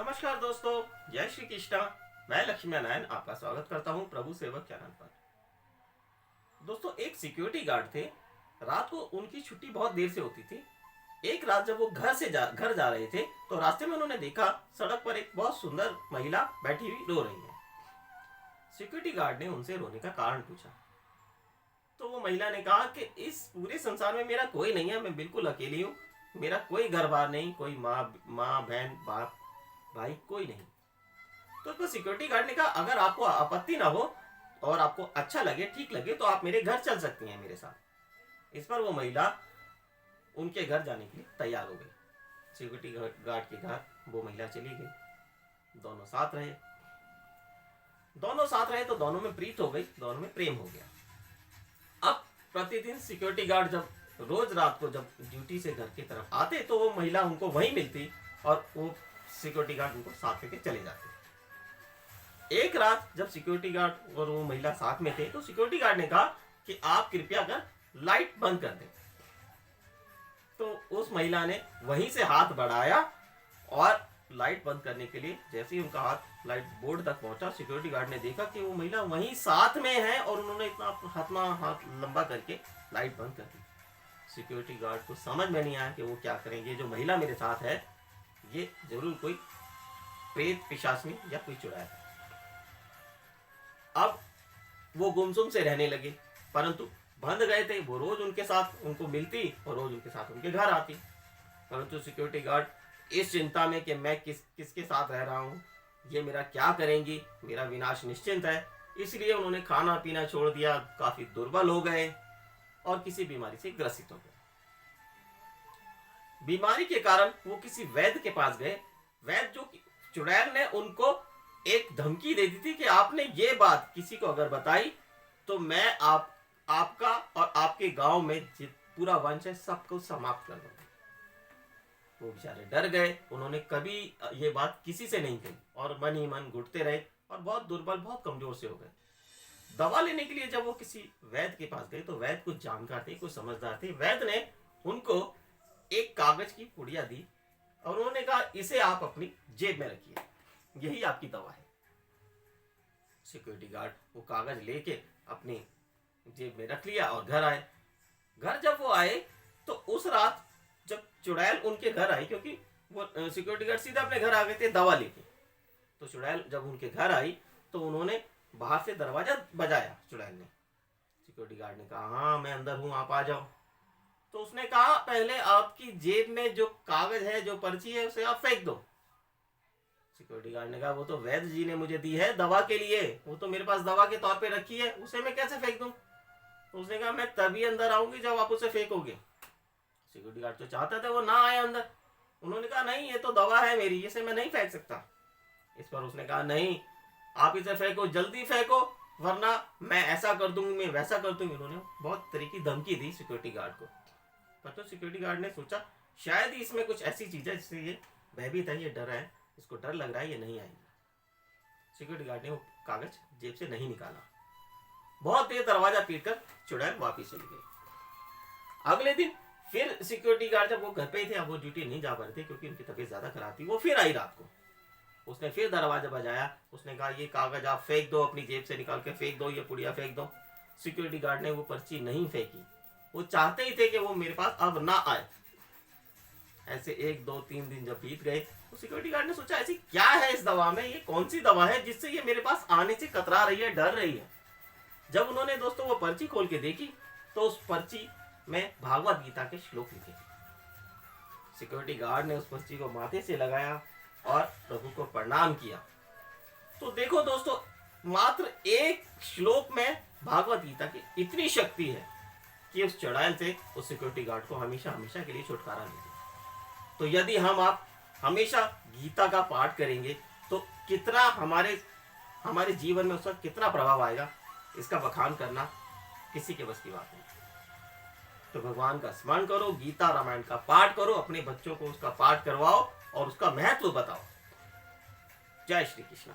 नमस्कार दोस्तों, जय श्री कृष्णा। मैं लक्ष्मी नारायण आपका स्वागत करता हूं प्रभु सेवक चैनल पर। दोस्तों, एक सिक्योरिटी गार्ड थे। रात को उनकी छुट्टी बहुत देर से होती थी। एक रात जब वो घर जा रहे थे तो रास्ते में उन्होंने देखा सड़क पर एक बहुत सुंदर महिला बैठी हुई रो रही है। सिक्योरिटी गार्ड ने उनसे रोने का कारण पूछा तो वो महिला ने कहा कि इस पूरे संसार में मेरा कोई नहीं है, मैं बिल्कुल अकेली हूँ। मेरा कोई घर बार नहीं, कोई माँ बहन बाप भाई कोई नहीं। तो उसको सिक्योरिटी गार्ड ने कहा अगर आपको आपत्ति ना हो और आपको अच्छा लगे, ठीक लगे, तो आप मेरे घर चल सकती हैं मेरे साथ। इस पर वो महिला उनके घर जाने के लिए तैयार हो गई। सिक्योरिटी गार्ड के घर वो महिला चली गई। दोनों साथ रहे तो दोनों में प्रीत हो गई, दोनों में प्रेम हो गया। अब प्रतिदिन सिक्योरिटी गार्ड जब रोज रात को जब ड्यूटी से घर की तरफ आते तो वो महिला उनको वहीं मिलती और वो सिक्योरिटी गार्ड उनको साथ लेके चले जाते। एक रात जब सिक्योरिटी गार्ड और वो महिला साथ में थे तो सिक्योरिटी गार्ड ने कहा कि आप कृपया कर लाइट बंद कर दें। तो उस महिला ने वहीं से हाथ बढ़ाया और लाइट बंद करने के लिए जैसे ही उनका हाथ लाइट बोर्ड तक पहुंचा, सिक्योरिटी गार्ड ने देखा कि वो महिला वहीं साथ में है और उन्होंने इतना हाथ लंबा करके लाइट बंद कर दी। सिक्योरिटी गार्ड को समझ में नहीं आया कि वो क्या करेंगे। जो महिला मेरे साथ है ये जरूर कोई प्रेत पिशाचनी या कोई चुड़ैल है। अब वो गुमसुम से रहने लगे, परंतु बंध गए थे। वो रोज उनके साथ उनको मिलती और रोज उनके साथ उनके घर आती। परंतु सिक्योरिटी गार्ड इस चिंता में कि मैं किसके साथ रह रहा हूँ, ये मेरा क्या करेंगी, मेरा विनाश निश्चिंत है, इसलिए उन्होंने खाना पीना छोड़ दिया, काफी दुर्बल हो गए और किसी बीमारी से ग्रसित हो गए। बीमारी के कारण वो किसी वैद्य के पास गए। वैद्य जो चुड़ैल ने उनको एक धमकी दे दी थी कि आपने ये बात किसी को अगर बताई तो मैं आपका और आपके गांव में पूरा वंश है सबको समाप्त कर दूंगा। वो बेचारे डर गए, उन्होंने कभी ये बात किसी से नहीं कही और मन ही मन घुटते रहे और बहुत दुर्बल, बहुत कमजोर से हो गए। दवा लेने के लिए जब वो किसी वैद्य के पास गए तो वैद्य कुछ जानकार थे, कुछ समझदार थे। वैद्य ने उनको एक कागज की पुड़िया दी और उन्होंने कहा इसे आप अपनी जेब में रखिए, यही आपकी दवा है। सिक्योरिटी गार्ड वो कागज लेके अपनी जेब में रख लिया और घर आए। घर जब वो आए तो उस रात जब चुड़ैल उनके घर आई, क्योंकि वो सिक्योरिटी गार्ड सीधा अपने घर आ गए थे दवा लेके, तो चुड़ैल जब उनके घर आई तो उन्होंने बाहर से दरवाजा बजाया। चुड़ैल ने, सिक्योरिटी गार्ड ने कहा हाँ मैं अंदर हूं, आप आ जाओ। तो उसने कहा पहले आपकी जेब में जो कागज है, जो पर्ची है, उसे आप फेंक दो। सिक्योरिटी गार्ड ने कहा वो तो वैद्य जी ने मुझे दी है दवा के लिए, वो तो मेरे पास दवा के तौर पे रखी है, उसे मैं कैसे फेंक दूं। तो उसने कहा मैं तभी अंदर आऊंगी जब आप उसे फेंकोगे। सिक्योरिटी गार्ड तो चाहता था वो ना आए अंदर। उन्होंने कहा नहीं, ये तो दवा है मेरी, इसे मैं नहीं फेंक सकता। इस पर उसने कहा नहीं, आप इसे फेंको, जल्दी फेंको, वरना मैं ऐसा कर दूंगी, मैं वैसा कर दूंगी। उन्होंने बहुत तरह की धमकी दी सिक्योरिटी गार्ड को। पर तो सिक्योरिटी गार्ड ने सोचा शायद ही इसमें कुछ ऐसी चीज है जिससे ये भयभीत है, ये डर है, इसको डर लग रहा है, ये नहीं आएगी। सिक्योरिटी गार्ड ने वो कागज जेब से नहीं निकाला। बहुत देर दरवाजा पीटकर चुड़ैल वापिस चली गई। अगले दिन फिर सिक्योरिटी गार्ड जब वो घर पे ही थे, अब वो ड्यूटी नहीं जा पा रहे थे क्योंकि उनकी तबीयत ज्यादा खराब थी, वो फिर आई रात को। उसने फिर दरवाजा बजाया, उसने कहा ये कागज आप फेंक दो, अपनी जेब से निकाल के फेंक दो, ये पुड़िया फेंक दो। सिक्योरिटी गार्ड ने वो पर्ची नहीं फेंकी। वो चाहते ही थे कि वो मेरे पास अब ना आए। ऐसे 1 2 3 दिन जब बीत गए तो सिक्योरिटी गार्ड ने सोचा ऐसी क्या है इस दवा में, ये कौन सी दवा है जिससे ये मेरे पास आने से कतरा रही है, डर रही है। जब उन्होंने दोस्तों वो पर्ची खोल के देखी तो उस पर्ची में भागवत गीता के श्लोक लिखे थे। सिक्योरिटी गार्ड ने उस पर्ची को माथे से लगाया और प्रभु को प्रणाम किया। तो देखो दोस्तों, मात्र एक श्लोक में भागवत गीता की इतनी शक्ति है कि उस चुड़ैल से उस सिक्योरिटी गार्ड को हमेशा हमेशा के लिए छुटकारा मिले। तो यदि आप हमेशा गीता का पाठ करेंगे तो कितना हमारे जीवन में उसका कितना प्रभाव आएगा, इसका बखान करना किसी के बस की बात नहीं। तो भगवान का स्मरण करो, गीता रामायण का पाठ करो, अपने बच्चों को उसका पाठ करवाओ और उसका महत्व बताओ। जय श्री कृष्ण।